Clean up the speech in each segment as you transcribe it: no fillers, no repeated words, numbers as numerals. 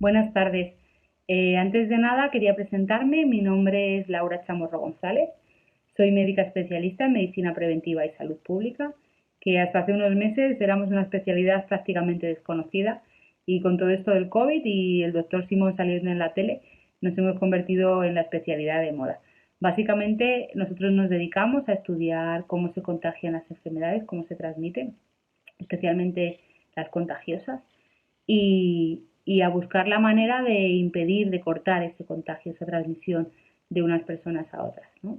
Buenas tardes. Antes de nada quería presentarme. Mi nombre es Laura Chamorro González. Soy médica especialista en medicina preventiva y salud pública, que hasta hace unos meses éramos una especialidad prácticamente desconocida, y con todo esto del COVID y el doctor Simón saliendo en la tele, nos hemos convertido en la especialidad de moda. Básicamente nosotros nos dedicamos a estudiar cómo se contagian las enfermedades, cómo se transmiten, especialmente las contagiosas, y a buscar la manera de impedir, de cortar ese contagio, esa transmisión de unas personas a otras, ¿no?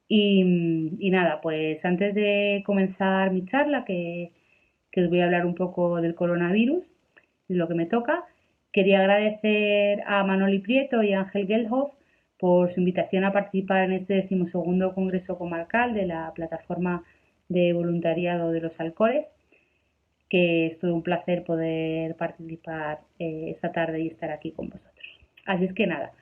Y nada, pues antes de comenzar mi charla, que os voy a hablar un poco del coronavirus, lo que me toca, quería agradecer a Manoli Prieto y a Ángel Gelhoff por su invitación a participar en este 12º Congreso Comarcal de la Plataforma de Voluntariado de los Alcores, que es todo un placer poder participar esta tarde y estar aquí con vosotros. Así es que nada,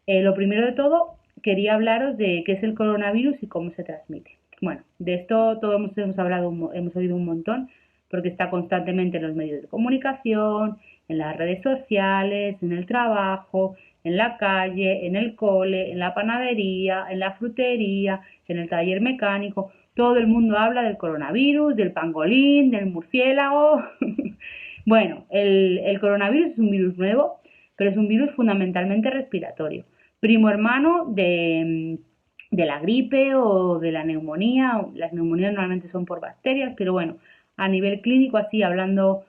lo primero de todo, quería hablaros de qué es el coronavirus y cómo se transmite. Bueno, de esto todos hemos oído un montón, porque está constantemente en los medios de comunicación, en las redes sociales, en el trabajo, en la calle, en el cole, en la panadería, en la frutería, en el taller mecánico. Todo el mundo habla del coronavirus, del pangolín, del murciélago. Bueno, el coronavirus es un virus nuevo, pero es un virus fundamentalmente respiratorio, primo hermano de la gripe o de la neumonía. Las neumonías normalmente son por bacterias, pero bueno, a nivel clínico, así hablando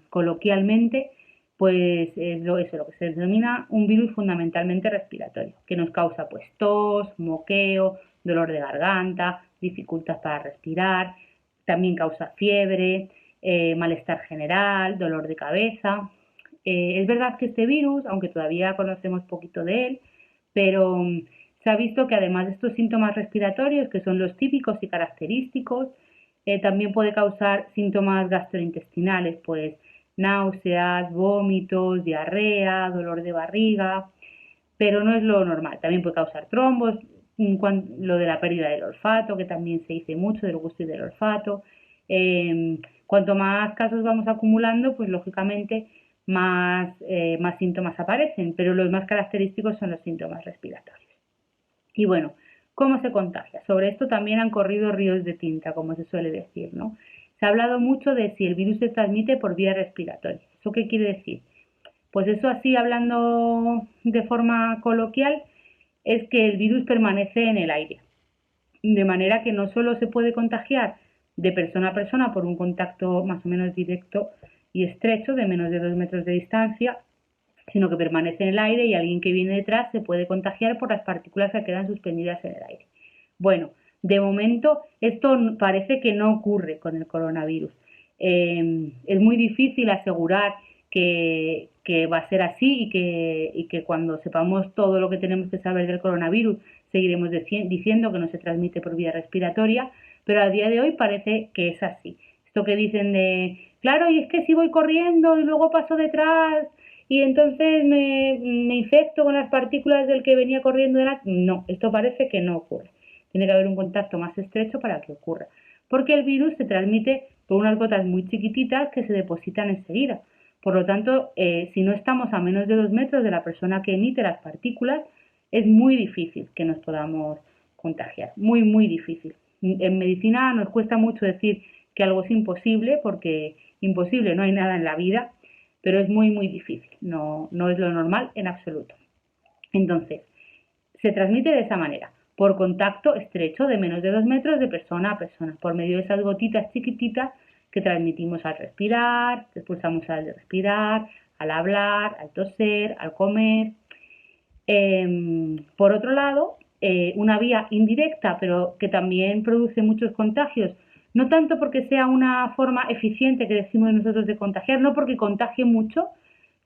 coloquialmente, pues es lo que se denomina un virus fundamentalmente respiratorio, que nos causa pues tos, moqueo, dolor de garganta, dificultad para respirar, también causa fiebre, malestar general, dolor de cabeza. Es verdad que este virus, aunque todavía conocemos poquito de él, pero se ha visto que además de estos síntomas respiratorios, que son los típicos y característicos, también puede causar síntomas gastrointestinales, pues náuseas, vómitos, diarrea, dolor de barriga, pero no es lo normal. También puede causar trombos, lo de la pérdida del olfato, que también se dice mucho, del gusto y del olfato. Cuanto más casos vamos acumulando, pues lógicamente más síntomas aparecen, pero los más característicos son los síntomas respiratorios. Y bueno, ¿cómo se contagia? Sobre esto también han corrido ríos de tinta, como se suele decir, ¿no? Se ha hablado mucho de si el virus se transmite por vía respiratoria. ¿Eso qué quiere decir? Pues eso, así hablando de forma coloquial, es que el virus permanece en el aire, de manera que no solo se puede contagiar de persona a persona por un contacto más o menos directo y estrecho de menos de 2 metros de distancia, sino que permanece en el aire, y alguien que viene detrás se puede contagiar por las partículas que quedan suspendidas en el aire. Bueno, de momento esto parece que no ocurre con el coronavirus. Es muy difícil asegurar que va a ser así, y que cuando sepamos todo lo que tenemos que saber del coronavirus seguiremos diciendo que no se transmite por vía respiratoria, pero a día de hoy parece que es así. Esto que dicen de, claro, y es que si voy corriendo y luego paso detrás y entonces me infecto con las partículas del que venía corriendo delante. No, esto parece que no ocurre. Tiene que haber un contacto más estrecho para que ocurra, porque el virus se transmite por unas gotas muy chiquititas que se depositan enseguida. Por lo tanto, si no estamos a menos de 2 metros de la persona que emite las partículas, es muy difícil que nos podamos contagiar, muy, muy difícil. En medicina nos cuesta mucho decir que algo es imposible, porque imposible no hay nada en la vida, pero es muy, muy difícil, no es lo normal en absoluto. Entonces, se transmite de esa manera, por contacto estrecho de menos de 2 metros de persona a persona, por medio de esas gotitas chiquititas que transmitimos al respirar, que expulsamos al respirar, al hablar, al toser, al comer. Por otro lado, una vía indirecta, pero que también produce muchos contagios, no tanto porque sea una forma eficiente que decimos nosotros de contagiar, no porque contagie mucho,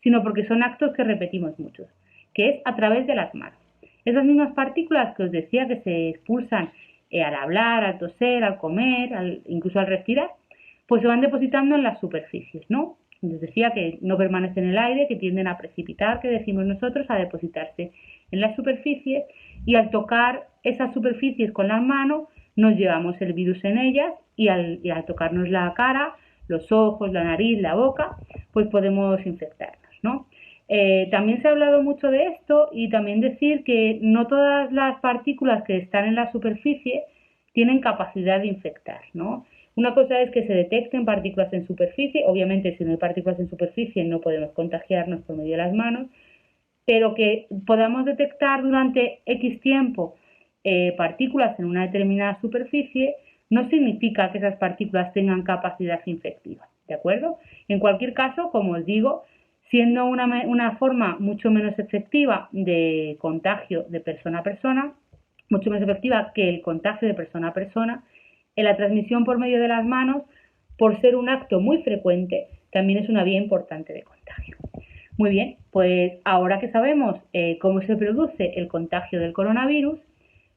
sino porque son actos que repetimos muchos, que es a través de las manos. Esas mismas partículas que os decía que se expulsan al hablar, al toser, al comer, incluso al respirar, pues se van depositando en las superficies, ¿no? Les decía que no permanecen en el aire, que tienden a precipitar, que decimos nosotros, a depositarse en las superficies, y al tocar esas superficies con las manos nos llevamos el virus en ellas, y al tocarnos la cara, los ojos, la nariz, la boca, pues podemos infectarnos, ¿no? También se ha hablado mucho de esto y también decir que no todas las partículas que están en la superficie tienen capacidad de infectar, ¿no? Una cosa es que se detecten partículas en superficie, obviamente si no hay partículas en superficie no podemos contagiarnos por medio de las manos, pero que podamos detectar durante X tiempo partículas en una determinada superficie no significa que esas partículas tengan capacidad infectiva, ¿de acuerdo? En cualquier caso, como os digo, siendo una forma mucho menos efectiva de contagio de persona a persona, mucho más efectiva que el contagio de persona a persona, en la transmisión por medio de las manos, por ser un acto muy frecuente, también es una vía importante de contagio. Muy bien, pues ahora que sabemos cómo se produce el contagio del coronavirus,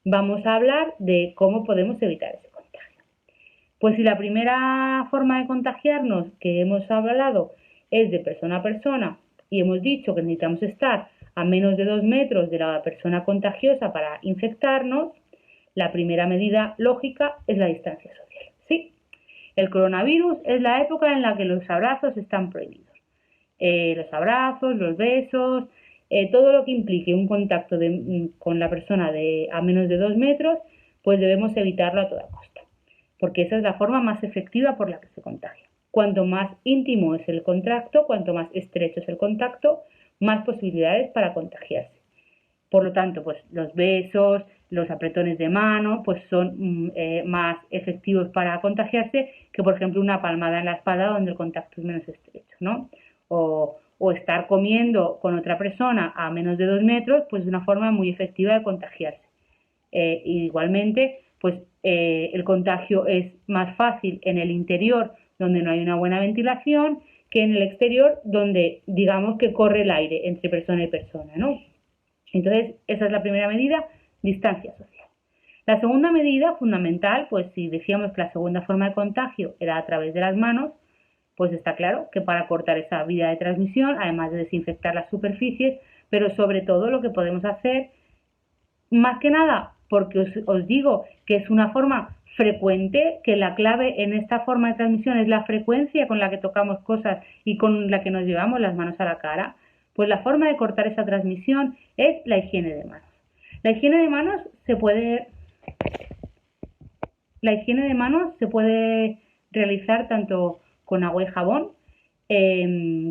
vamos a hablar de cómo podemos evitar ese contagio. Pues si la primera forma de contagiarnos que hemos hablado es de persona a persona y hemos dicho que necesitamos estar a menos de 2 metros de la persona contagiosa para infectarnos, la primera medida lógica es la distancia social. Sí, el coronavirus es la época en la que los abrazos están prohibidos. Los abrazos, los besos, todo lo que implique un contacto con la persona a menos de 2 metros, pues debemos evitarlo a toda costa, porque esa es la forma más efectiva por la que se contagia. Cuanto más íntimo es el contacto, cuanto más estrecho es el contacto, más posibilidades para contagiarse. Por lo tanto, pues los besos, los apretones de mano, pues son más efectivos para contagiarse que, por ejemplo, una palmada en la espalda donde el contacto es menos estrecho, ¿no? O estar comiendo con otra persona a menos de 2 metros, pues es una forma muy efectiva de contagiarse. Igualmente, pues el contagio es más fácil en el interior, donde no hay una buena ventilación, que en el exterior, donde digamos que corre el aire entre persona y persona, ¿no? Entonces, esa es la primera medida, distancia social. La segunda medida fundamental, pues si decíamos que la segunda forma de contagio era a través de las manos, pues está claro que para cortar esa vía de transmisión, además de desinfectar las superficies, pero sobre todo lo que podemos hacer, más que nada, porque os digo que es una forma frecuente, que la clave en esta forma de transmisión es la frecuencia con la que tocamos cosas y con la que nos llevamos las manos a la cara, pues la forma de cortar esa transmisión es la higiene de manos. La higiene de manos se puede realizar tanto con agua y jabón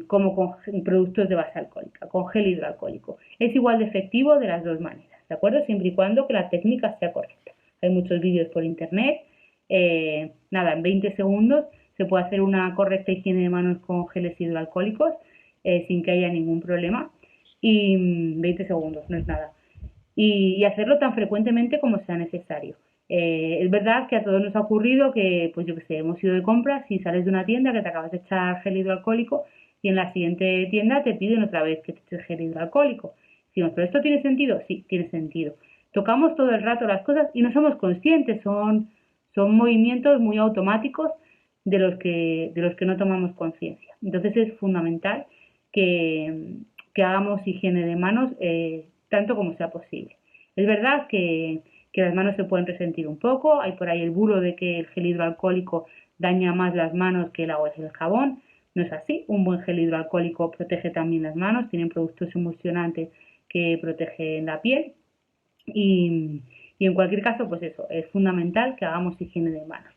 como con productos de base alcohólica, con gel hidroalcohólico. Es igual de efectivo de las dos maneras, ¿de acuerdo? Siempre y cuando que la técnica sea correcta. Hay muchos vídeos por internet, en 20 segundos se puede hacer una correcta higiene de manos con geles hidroalcohólicos sin que haya ningún problema, y 20 segundos, no es nada. Y hacerlo tan frecuentemente como sea necesario. Es verdad que a todos nos ha ocurrido que, pues yo que sé, hemos ido de compras y sales de una tienda que te acabas de echar gel hidroalcohólico y en la siguiente tienda te piden otra vez que te eches gel hidroalcohólico. Decimos, ¿pero esto tiene sentido? Sí, tiene sentido. Tocamos todo el rato las cosas y no somos conscientes, son movimientos muy automáticos de los que no tomamos conciencia. Entonces es fundamental que hagamos higiene de manos tanto como sea posible. Es verdad que las manos se pueden resentir un poco, hay por ahí el bulo de que el gel hidroalcohólico daña más las manos que el agua y el jabón. No es así, un buen gel hidroalcohólico protege también las manos, tienen productos emulsionantes que protegen la piel y en cualquier caso, pues eso, es fundamental que hagamos higiene de manos,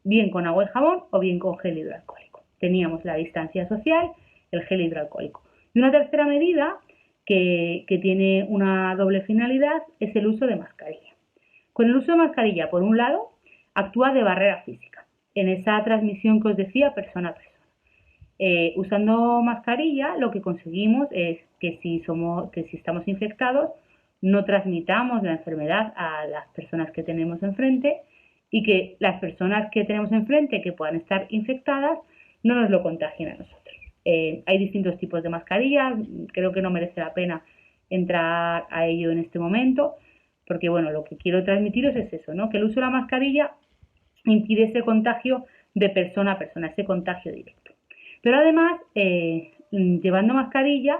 bien con agua y jabón o bien con gel hidroalcohólico. Teníamos la distancia social, el gel hidroalcohólico. Y una tercera medida que tiene una doble finalidad es el uso de mascarilla. Con el uso de mascarilla, por un lado, actúa de barrera física en esa transmisión que os decía persona a persona. Usando mascarilla lo que conseguimos es que si estamos infectados no transmitamos la enfermedad a las personas que tenemos enfrente y que las personas que tenemos enfrente que puedan estar infectadas no nos lo contagien a nosotros. Hay distintos tipos de mascarillas, creo que no merece la pena entrar a ello en este momento, porque bueno, lo que quiero transmitiros es eso, ¿no? Que el uso de la mascarilla impide ese contagio de persona a persona, ese contagio directo. Pero además, llevando mascarilla,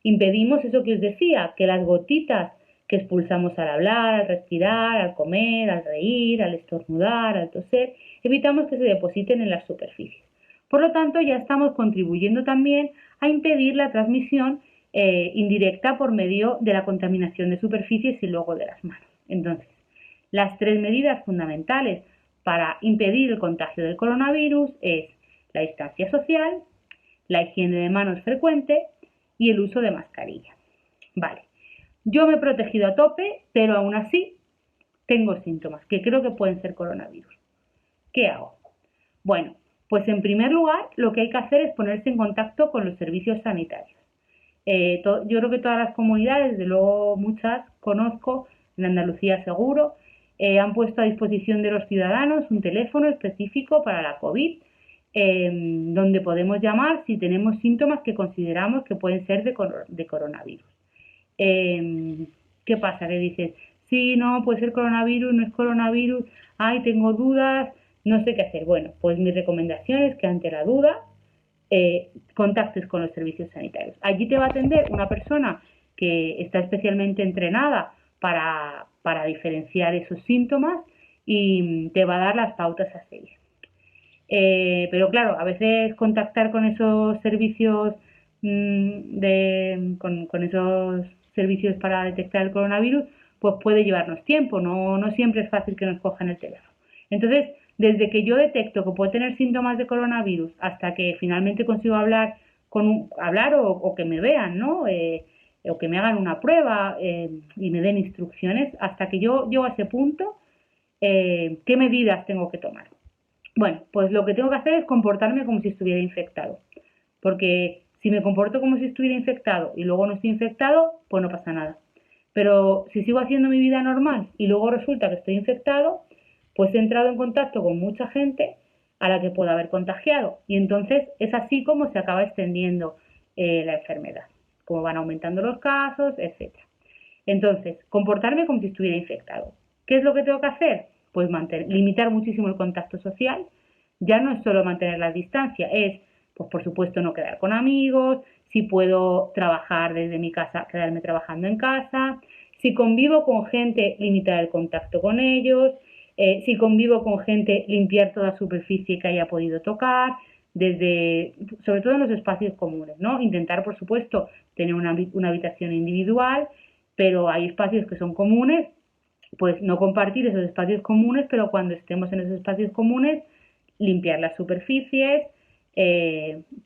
impedimos eso que os decía, que las gotitas que expulsamos al hablar, al respirar, al comer, al reír, al estornudar, al toser, evitamos que se depositen en las superficies. Por lo tanto, ya estamos contribuyendo también a impedir la transmisión indirecta por medio de la contaminación de superficies y luego de las manos. Entonces, las 3 medidas fundamentales para impedir el contagio del coronavirus es la distancia social, la higiene de manos frecuente y el uso de mascarilla. Vale, yo me he protegido a tope, pero aún así tengo síntomas que creo que pueden ser coronavirus. ¿Qué hago? Bueno, pues en primer lugar lo que hay que hacer es ponerse en contacto con los servicios sanitarios. Yo creo que todas las comunidades, desde luego muchas conozco, en Andalucía seguro, han puesto a disposición de los ciudadanos un teléfono específico para la COVID, donde podemos llamar si tenemos síntomas que consideramos que pueden ser de coronavirus. ¿Qué pasa? Que dices, sí, no, puede ser coronavirus, no es coronavirus, ay, tengo dudas, no sé qué hacer. Bueno, pues mi recomendación es que ante la duda contactes con los servicios sanitarios. Allí te va a atender una persona que está especialmente entrenada para diferenciar esos síntomas y te va a dar las pautas a seguir. Pero claro, a veces contactar con esos servicios con esos servicios para detectar el coronavirus, pues puede llevarnos tiempo, no siempre es fácil que nos cojan el teléfono. Entonces, desde que yo detecto que puedo tener síntomas de coronavirus hasta que finalmente consigo hablar o que me vean, ¿no? O que me hagan una prueba y me den instrucciones, hasta que yo llego a ese punto, ¿qué medidas tengo que tomar? Bueno, pues lo que tengo que hacer es comportarme como si estuviera infectado, porque si me comporto como si estuviera infectado y luego no estoy infectado, pues no pasa nada. Pero si sigo haciendo mi vida normal y luego resulta que estoy infectado, pues he entrado en contacto con mucha gente a la que puedo haber contagiado. Y entonces es así como se acaba extendiendo la enfermedad, como van aumentando los casos, etc. Entonces, comportarme como si estuviera infectado. ¿Qué es lo que tengo que hacer? Pues limitar muchísimo el contacto social. Ya no es solo mantener la distancia, es, pues por supuesto, no quedar con amigos, si puedo trabajar desde mi casa, quedarme trabajando en casa, si convivo con gente, limitar el contacto con ellos, si convivo con gente, limpiar toda superficie que haya podido tocar, sobre todo en los espacios comunes, ¿no? Intentar, por supuesto, tener una habitación individual, pero hay espacios que son comunes, pues no compartir esos espacios comunes, pero cuando estemos en esos espacios comunes, limpiar las superficies,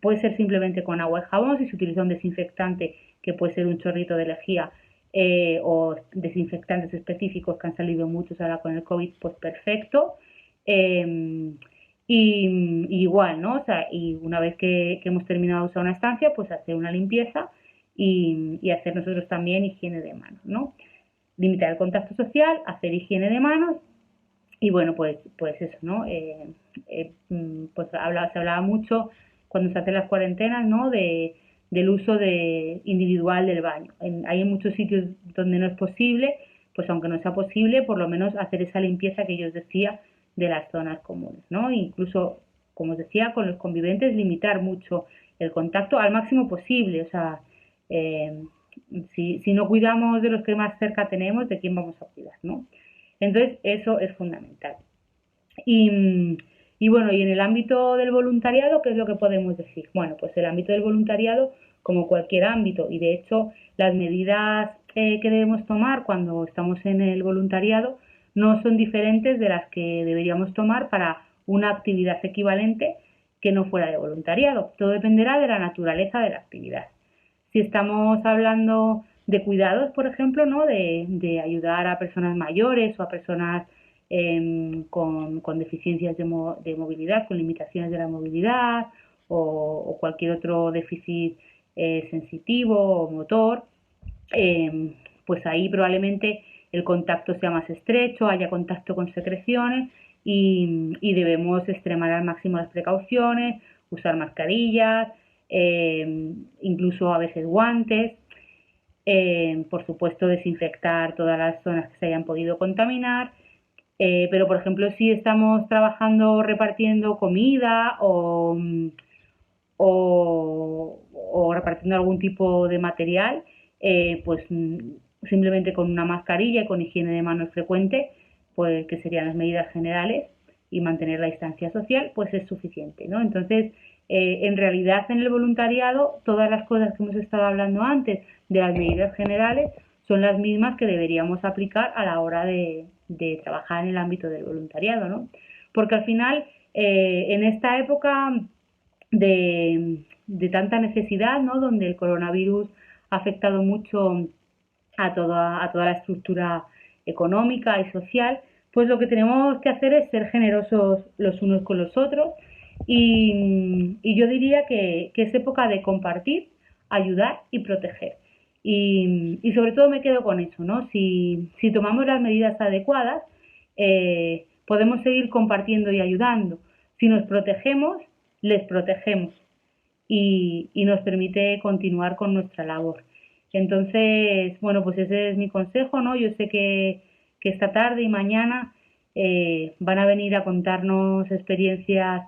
puede ser simplemente con agua y jabón, si se utiliza un desinfectante que puede ser un chorrito de lejía o desinfectantes específicos que han salido muchos ahora con el COVID, pues perfecto. Y igual, ¿no? O sea, y una vez que hemos terminado de usar una estancia, pues hacer una limpieza y hacer nosotros también higiene de manos, ¿no? Limitar el contacto social, hacer higiene de manos y bueno, pues eso, ¿no? Pues se hablaba mucho cuando se hacen las cuarentenas, ¿no? Del uso individual del baño. Hay muchos sitios donde no es posible, pues aunque no sea posible, por lo menos hacer esa limpieza que yo os decía de las zonas comunes, ¿no? Incluso, como os decía, con los conviventes limitar mucho el contacto al máximo posible, o sea, si no cuidamos de los que más cerca tenemos, ¿de quién vamos a cuidar, no? Entonces, eso es fundamental. Y bueno, y en el ámbito del voluntariado, ¿qué es lo que podemos decir? Bueno, pues el ámbito del voluntariado, como cualquier ámbito, y de hecho las medidas que debemos tomar cuando estamos en el voluntariado no son diferentes de las que deberíamos tomar para una actividad equivalente que no fuera de voluntariado. Todo dependerá de la naturaleza de la actividad. Si estamos hablando de cuidados, por ejemplo, ¿no? de ayudar a personas mayores o a personas con deficiencias de movilidad, con limitaciones de la movilidad o cualquier otro déficit sensitivo o motor, pues ahí probablemente el contacto sea más estrecho, haya contacto con secreciones y debemos extremar al máximo las precauciones, usar mascarillas, incluso a veces guantes, por supuesto desinfectar todas las zonas que se hayan podido contaminar, pero por ejemplo si estamos trabajando repartiendo comida o repartiendo algún tipo de material, pues simplemente con una mascarilla y con higiene de manos frecuente, pues que serían las medidas generales, y mantener la distancia social, pues es suficiente, ¿no? Entonces, En realidad, en el voluntariado, todas las cosas que hemos estado hablando antes de las medidas generales son las mismas que deberíamos aplicar a la hora de trabajar en el ámbito del voluntariado, ¿no? Porque al final, en esta época de tanta necesidad, ¿no? Donde el coronavirus ha afectado mucho a toda la estructura económica y social, pues lo que tenemos que hacer es ser generosos los unos con los otros y yo diría que es época de compartir, ayudar y proteger. Y sobre todo me quedo con eso, ¿no? Si tomamos las medidas adecuadas, podemos seguir compartiendo y ayudando. Si nos protegemos, les protegemos y nos permite continuar con nuestra labor. Entonces, bueno, pues ese es mi consejo, ¿no? Yo sé que esta tarde y mañana van a venir a contarnos experiencias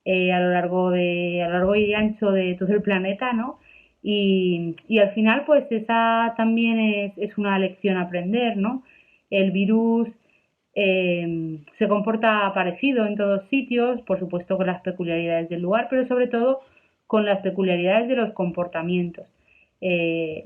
a lo largo y ancho de todo el planeta, ¿no? Y al final, pues esa también es una lección a aprender, ¿no? El virus se comporta parecido en todos sitios, por supuesto con las peculiaridades del lugar, pero sobre todo con las peculiaridades de los comportamientos.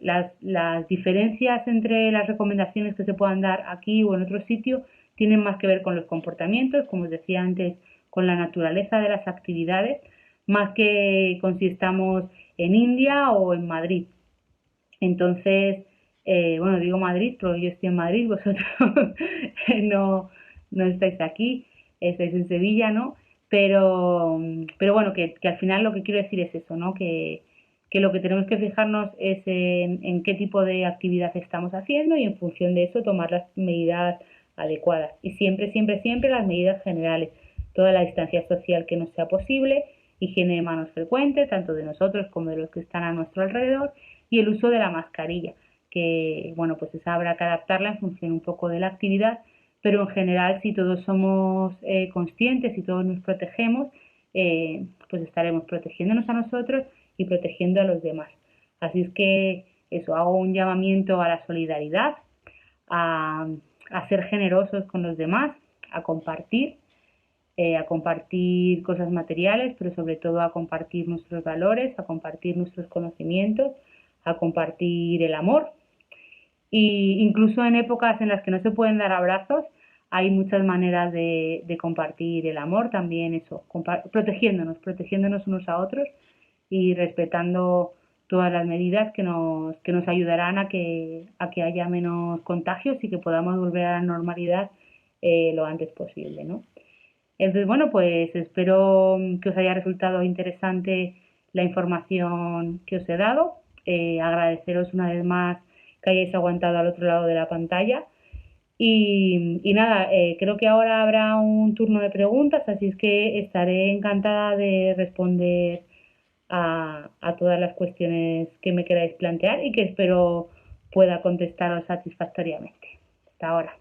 Las diferencias entre las recomendaciones que se puedan dar aquí o en otro sitio tienen más que ver con los comportamientos, como os decía antes, con la naturaleza de las actividades, más que con si estamos en India o en Madrid. Entonces, bueno, digo Madrid, pero yo estoy en Madrid, vosotros no estáis aquí, estáis en Sevilla, ¿no? Pero bueno, que al final lo que quiero decir es eso, ¿no? Que lo que tenemos que fijarnos es en qué tipo de actividad estamos haciendo y en función de eso tomar las medidas adecuadas. Y siempre, siempre, siempre las medidas generales. Toda la distancia social que nos sea posible, higiene de manos frecuente, tanto de nosotros como de los que están a nuestro alrededor, y el uso de la mascarilla, que bueno, pues esa habrá que adaptarla en función un poco de la actividad, pero en general si todos somos conscientes y todos nos protegemos, pues estaremos protegiéndonos a nosotros y protegiendo a los demás. Así es que eso, hago un llamamiento a la solidaridad, a, a ser generosos con los demás, a compartir cosas materiales, pero sobre todo a compartir nuestros valores, a compartir nuestros conocimientos, a compartir el amor. Y incluso en épocas en las que no se pueden dar abrazos, hay muchas maneras de compartir el amor, también eso, protegiéndonos unos a otros y respetando todas las medidas que nos ayudarán a que haya menos contagios y que podamos volver a la normalidad lo antes posible, ¿no? Entonces, bueno, pues espero que os haya resultado interesante la información que os he dado. Agradeceros una vez más que hayáis aguantado al otro lado de la pantalla. Y nada, creo que ahora habrá un turno de preguntas, así es que estaré encantada de responder a todas las cuestiones que me queráis plantear y que espero pueda contestaros satisfactoriamente. Hasta ahora.